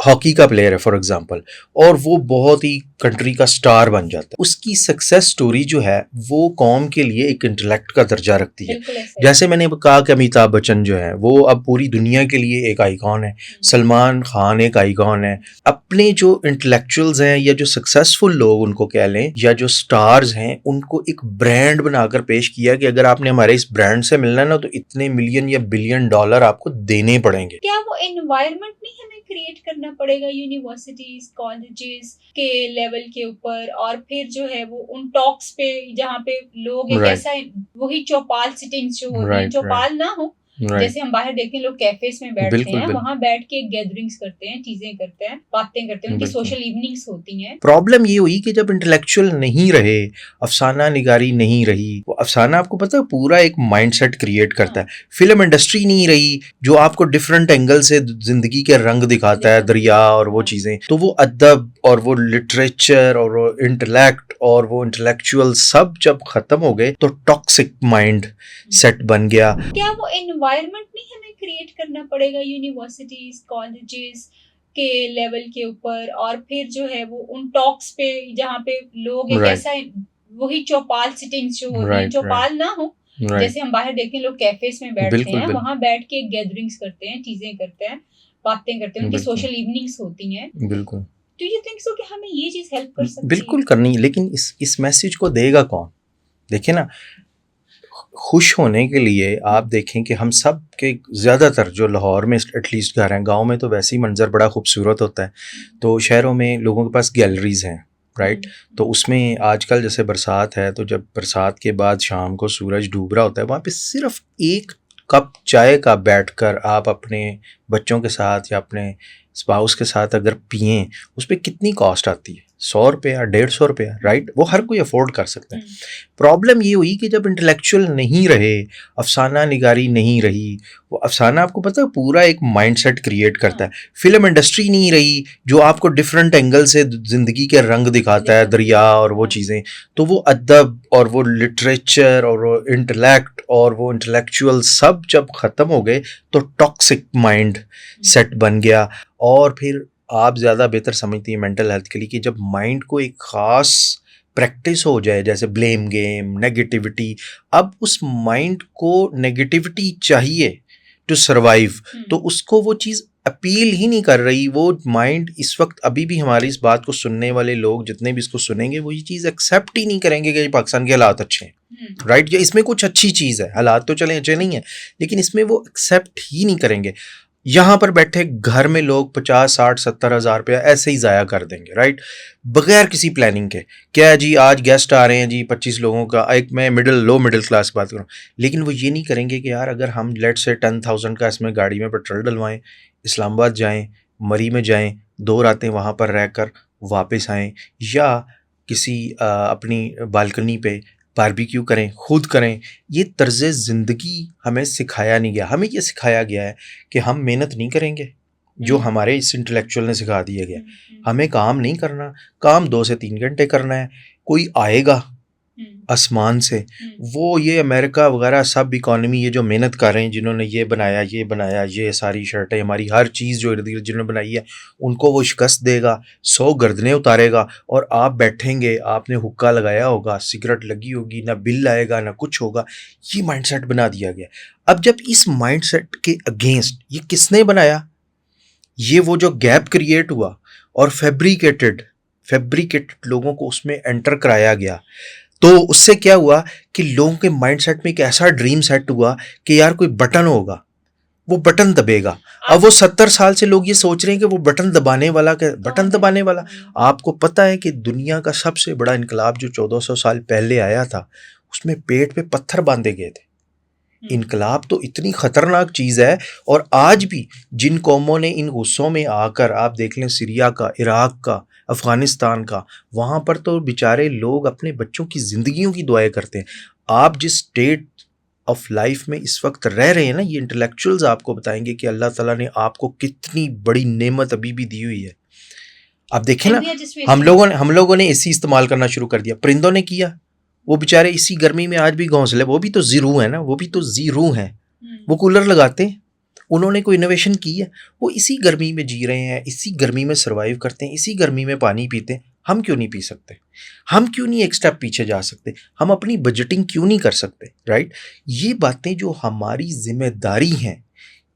Hockey का player है for example, और वो बहुत ही कंट्री का स्टार बन जाता है, उसकी सक्सेस स्टोरी जो है वो कौम के लिए एक इंटेलेक्ट का दर्जा रखती है। बिल्कुल ऐसा ही। जैसे मैंने कहा कि अमिताभ बच्चन जो है वो अब पूरी दुनिया के लिए एक आइकॉन है, सलमान खान एक आइकॉन है। अपने जो इंटेलेक्चुअल्स हैं या जो सक्सेसफुल लोग उनको कह लें या जो स्टार्स हैं, उनको एक ब्रांड बनाकर पेश किया कि अगर आपने हमारे इस ब्रांड से मिलना है ना तो इतने मिलियन या बिलियन डॉलर आपको देने पड़ेंगे। क्या वो एनवायरनमेंट नहीं हमें क्रिएट करना पड़ेगा यूनिवर्सिटीज कॉलेजेस के लेवल के ऊपर, और फिर जो है वो उन टॉक्स पे जहाँ पे लोग एक Right. ऐसा वही चौपाल सिटिंग्स जो होती हैं, Right, चौपाल ना हो, Right. जैसे हम बाहर देखते हैं लोग कैफेज में बैठते बिल्कुल, हैं, बिल्कुल। वहां बैठ के गैदरिंग्स करते हैं, चीजें करते हैं, बातें करते हैं, उनकी बिल्कुल। सोशल इवनिंग्स होती हैं। प्रॉब्लम ये हुई कि जब इंटेलेक्चुअल नहीं रहे, अफसाना निगारी नहीं रही, वो अफसाना आपको पता है पूरा एक माइंडसेट क्रिएट करता है। फिल्म इंडस्ट्री नहीं रही जो आपको डिफरेंट एंगल से जिंदगी के रंग दिखाता है, दरिया और वो चीजें, तो वो अदब और वो लिटरेचर और वो इंटेलेक्ट और वो इंटेलेक्चुअल सब जब खत्म हो गए तो टॉक्सिक माइंड सेट बन गया। क्या वो एनवायरनमेंट नहीं हमें क्रिएट करना पड़ेगा यूनिवर्सिटीज कॉलेजेस के लेवल के ऊपर, और फिर जो है वो उन टॉक्स पे जहाँ पे लोग एक Right. ऐसा वही चौपाल सिटिंग्स जो होती हैं, Right, चौपाल ना हो, Right. जैसे हम बाहर देखते हैं लोग कैफेज में बैठते बिल्कुल, हैं, बिल्कुल। वहां बैठ के गैदरिंग्स करते हैं, चीजें करते हैं, बातें करते हैं, उनकी बिल्कुल। सोशल इवनिंग्स होती हैं। बिल्कुल डू यू थिंक सो कि हमें ये चीज हेल्प कर सकती है? बिल्कुल करनी, लेकिन इस मैसेज को देगा कौन? देखिए ना, खुश होने के लिए आप देखें कि हम सब के ज़्यादातर जो लाहौर में एटलीस्ट घर हैं, गांव में तो वैसे ही मंजर बड़ा खूबसूरत होता है, तो शहरों में लोगों के पास गैलरीज़ हैं, राइट? तो उसमें आजकल जैसे बरसात है, तो जब बरसात के बाद शाम को सूरज डूब रहा होता है, वहाँ पे सिर्फ एक कप चाय का बैठकर आप अपने बच्चों के साथ या अपने स्पाउस के साथ अगर पिएं, उस पर कितनी कॉस्ट आती है? 100 रुपया, 150 रुपया, राइट? वो हर कोई अफोर्ड कर सकता है। प्रॉब्लम ये हुई कि जब इंटेलेक्चुअल नहीं रहे, अफसाना निगारी नहीं रही, वो अफसाना आपको पता है पूरा एक माइंडसेट क्रिएट करता है। फिल्म इंडस्ट्री नहीं रही जो आपको डिफरेंट एंगल से जिंदगी के रंग दिखाता है, दरिया और वो चीज़ें, तो वो अदब और वो लिटरेचर और वो इंटेलेक्ट और वो इंटेलेक्चुअल सब जब ख़त्म हो गए तो टॉक्सिक माइंड सेट बन गया। और फिर आप ज़्यादा बेहतर समझती हैं मेंटल हेल्थ के लिए कि जब माइंड को एक ख़ास प्रैक्टिस हो जाए, जैसे ब्लेम गेम, नेगेटिविटी, अब उस माइंड को नेगेटिविटी चाहिए टू सर्वाइव, तो उसको वो चीज़ अपील ही नहीं कर रही। वो माइंड इस वक्त अभी भी हमारी इस बात को सुनने वाले लोग जितने भी इसको सुनेंगे वो ये चीज़ एक्सेप्ट ही नहीं करेंगे कि पाकिस्तान के हालात अच्छे हैं, राइट? या इसमें कुछ अच्छी चीज़ है, हालात तो चले अच्छे नहीं है, लेकिन इसमें वो एक्सेप्ट ही नहीं करेंगे। यहाँ पर बैठे घर में लोग 50, 60, 70 हज़ार रुपया ऐसे ही ज़ाया कर देंगे, राइट? बगैर किसी प्लानिंग के। क्या है जी, आज गेस्ट आ रहे हैं जी 25 लोगों का, एक मैं लो मिडिल क्लास की बात करूँ, लेकिन वो ये नहीं करेंगे कि यार अगर हम लेट से 10,000 का इसमें गाड़ी में पेट्रोल डलवाएं, इस्लामाबाद जाएं, मरी में जाएं, 2 रातें वहाँ पर रहकर वापस आएँ, या किसी अपनी बालकनी पे बारबेक्यू करें, खुद करें। ये तर्ज़ ज़िंदगी हमें सिखाया नहीं गया। हमें ये सिखाया गया है कि हम मेहनत नहीं करेंगे, जो हमारे इस इंटेलेक्चुअल ने सिखा दिया गया। हमें काम नहीं करना, काम 2 से 3 घंटे करना है। कोई आएगा आसमान से, वो ये अमेरिका वगैरह सब इकॉनमी, ये जो मेहनत कर रहे हैं, जिन्होंने ये बनाया, ये सारी शर्टें, हमारी हर चीज़ जो इर्द गिर्द जिन्होंने बनाई है, उनको वो शिकस्त देगा, 100 गर्दनें उतारेगा, और आप बैठेंगे, आपने हुक्का लगाया होगा, सिगरेट लगी होगी, ना बिल आएगा ना कुछ होगा। ये माइंडसेट बना दिया गया। अब जब इस माइंडसेट के अगेंस्ट ये किसने बनाया? ये वो जो गैप क्रिएट हुआ और फैब्रिकेटेड लोगों को उसमें एंटर कराया गया, तो उससे क्या हुआ कि लोगों के माइंडसेट में एक ऐसा ड्रीम सेट हुआ कि यार कोई बटन होगा, वो बटन दबेगा। अब वो 70 साल से लोग ये सोच रहे हैं कि वो बटन दबाने वाला। आपको पता है कि दुनिया का सबसे बड़ा इनकलाब जो 1400 साल पहले आया था, उसमें पेट पे पत्थर बांधे गए थे। इनकलाब तो इतनी खतरनाक चीज़ है, और आज भी जिन कौमों ने इन गुस्सों में आकर, आप देख लें सीरिया का, इराक का, अफ़गानिस्तान का, वहाँ पर तो बेचारे लोग अपने बच्चों की ज़िंदगियों की दुआएं करते हैं। आप जिस स्टेट ऑफ लाइफ में इस वक्त रह रहे हैं ना, ये इंटेलेक्चुअल्स आपको बताएंगे कि अल्लाह ताला ने आपको कितनी बड़ी नेमत अभी भी दी हुई है। आप देखें ना, हम लोगों ने एसी इस्तेमाल करना शुरू कर दिया, परिंदों ने किया, वो बेचारे इसी गर्मी में आज भी घोंसले, वो भी तो ज़ीरो है ना, वो भी तो ज़ीरो हैं, वो कूलर लगाते हैं, उन्होंने कोई इनोवेशन की है? वो इसी गर्मी में जी रहे हैं, इसी गर्मी में सर्वाइव करते हैं, इसी गर्मी में पानी पीते हैं। हम क्यों नहीं पी सकते? हम क्यों नहीं एक स्टेप पीछे जा सकते? हम अपनी बजटिंग क्यों नहीं कर सकते? राइट? ये बातें जो हमारी जिम्मेदारी हैं,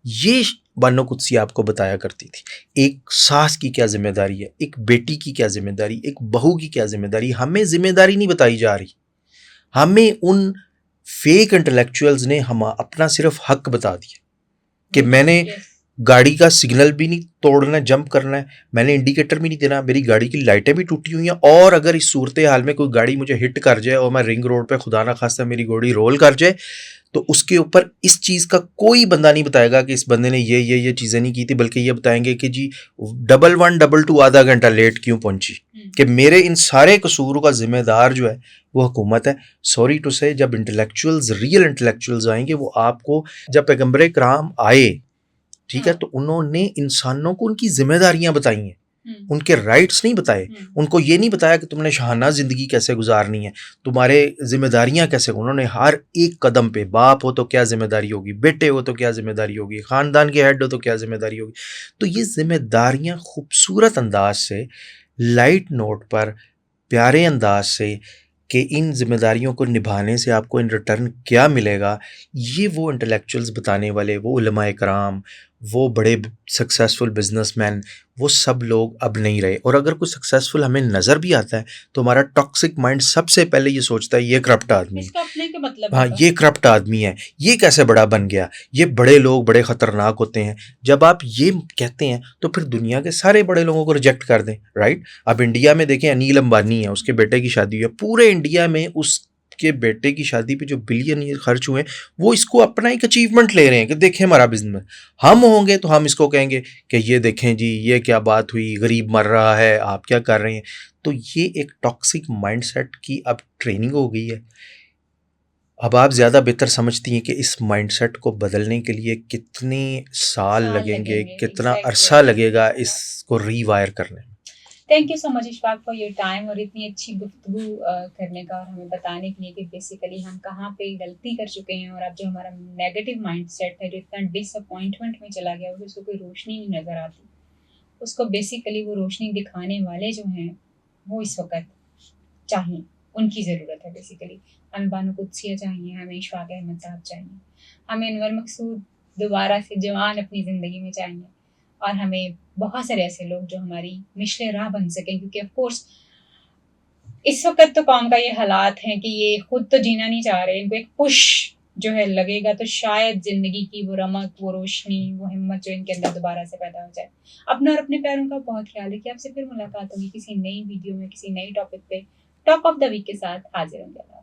ये बानो कुद्सी आपको बताया करती थी। एक सास की क्या जिम्मेदारी है, एक बेटी की क्या जिम्मेदारी, एक बहू की क्या जिम्मेदारी। हमें जिम्मेदारी नहीं बताई जा रही, हमें उन फेक इंटेलेक्चुअल्स ने हम अपना सिर्फ हक बता दिया कि मैंने Yes. गाड़ी का सिग्नल भी नहीं तोड़ना है, जंप करना है, मैंने इंडिकेटर भी नहीं देना, मेरी गाड़ी की लाइटें भी टूटी हुई हैं, और अगर इस सूरत हाल में कोई गाड़ी मुझे हिट कर जाए और मैं रिंग रोड पे खुदा ना खास्ता मेरी गाड़ी रोल कर जाए, तो उसके ऊपर इस चीज़ का कोई बंदा नहीं बताएगा कि इस बंदे ने ये चीज़ें नहीं की थी, बल्कि ये बताएंगे कि जी 1122 आधा घंटा लेट क्यों पहुंची, कि मेरे इन सारे कसूरों का जिम्मेदार जो है वो हुकूमत है। सॉरी टू से, जब इंटेलेक्चुअल्स, रियल इंटेलेक्चुअल्स आएंगे, वो आपको, जब पैगंबर इकराम आए, ठीक है, तो उन्होंने इंसानों को उनकी जिम्मेदारियां बताई हैं, उनके राइट्स नहीं बताए। उनको ये नहीं बताया कि तुमने शाहाना ज़िंदगी कैसे गुजारनी है, तुम्हारे जिम्मेदारियां कैसे। उन्होंने हर एक कदम पे, बाप हो तो क्या जिम्मेदारी होगी, बेटे हो तो क्या जिम्मेदारी होगी, ख़ानदान के हेड हो तो क्या जिम्मेदारी होगी। तो ये जिम्मेदारियां खूबसूरत अंदाज से, लाइट नोट पर, प्यारे अंदाज से, कि इन जिम्मेदारियों को निभाने से आपको इन रिटर्न क्या मिलेगा, ये वो इंटेलेक्चुअल्स बताने वाले, वो उलमाए कराम, वो बड़े सक्सेसफुल बिजनेसमैन, वो सब लोग अब नहीं रहे। और अगर कोई सक्सेसफुल हमें नज़र भी आता है तो हमारा टॉक्सिक माइंड सबसे पहले ये सोचता है ये करप्ट आदमी, इसका अपने के मतलब हाँ होगा। ये करप्ट आदमी है, ये कैसे बड़ा बन गया, ये बड़े लोग बड़े ख़तरनाक होते हैं। जब आप ये कहते हैं तो फिर दुनिया के सारे बड़े लोगों को रिजेक्ट कर दें, राइट? अब इंडिया में देखें, अनिल अंबानी है, उसके बेटे की शादी हुई है, पूरे इंडिया में उसके बेटे की शादी पे जो बिलियन ये खर्च हुए, वो इसको अपना एक अचीवमेंट ले रहे हैं कि देखें हमारा बिजनेस। हम होंगे तो हम इसको कहेंगे कि ये देखें जी, ये क्या बात हुई, गरीब मर रहा है, आप क्या कर रहे हैं। तो ये एक टॉक्सिक माइंडसेट की अब ट्रेनिंग हो गई है। अब आप ज़्यादा बेहतर समझती हैं कि इस माइंडसेट को बदलने के लिए कितने साल लगेंगे, कितना अरसा लगेगा इसको रीवायर करने में। Thank you so much Ishfaq for your time और इतनी अच्छी गुफ्तगू करने का, और हमें बताने के लिए कि बेसिकली हम कहाँ पे गलती कर चुके हैं, और अब जो हमारा नेगेटिव माइंडसेट है, जो इतना डिसअपॉइंटमेंट में चला गया, उसको कोई रोशनी नहीं नज़र आती, उसको बेसिकली वो रोशनी दिखाने वाले जो हैं वो इस वक्त चाहिए, उनकी ज़रूरत है। बेसिकली हमें बानो कुद्सिया चाहिए, हमें इशफाक अहमद साहब चाहिए, हमें अनवर मकसूद दोबारा से जवान अपनी ज़िंदगी में चाहिए, और हमें बहुत सारे ऐसे लोग जो हमारी मिशले राह बन सकें, क्योंकि ऑफ कोर्स इस वक्त तो कौम का ये हालात है कि ये खुद तो जीना नहीं चाह रहे, इनको एक पुश जो है लगेगा तो शायद ज़िंदगी की वो रमक, वो रोशनी, वो हिम्मत जो इनके अंदर दोबारा से पैदा हो जाए। अपना और अपने प्यारों का बहुत ख्याल रखिए। आपसे फिर मुलाकात होगी किसी नई वीडियो में, किसी नई टॉपिक पे, टॉक ऑफ द वीक के साथ हाजिर होंगे।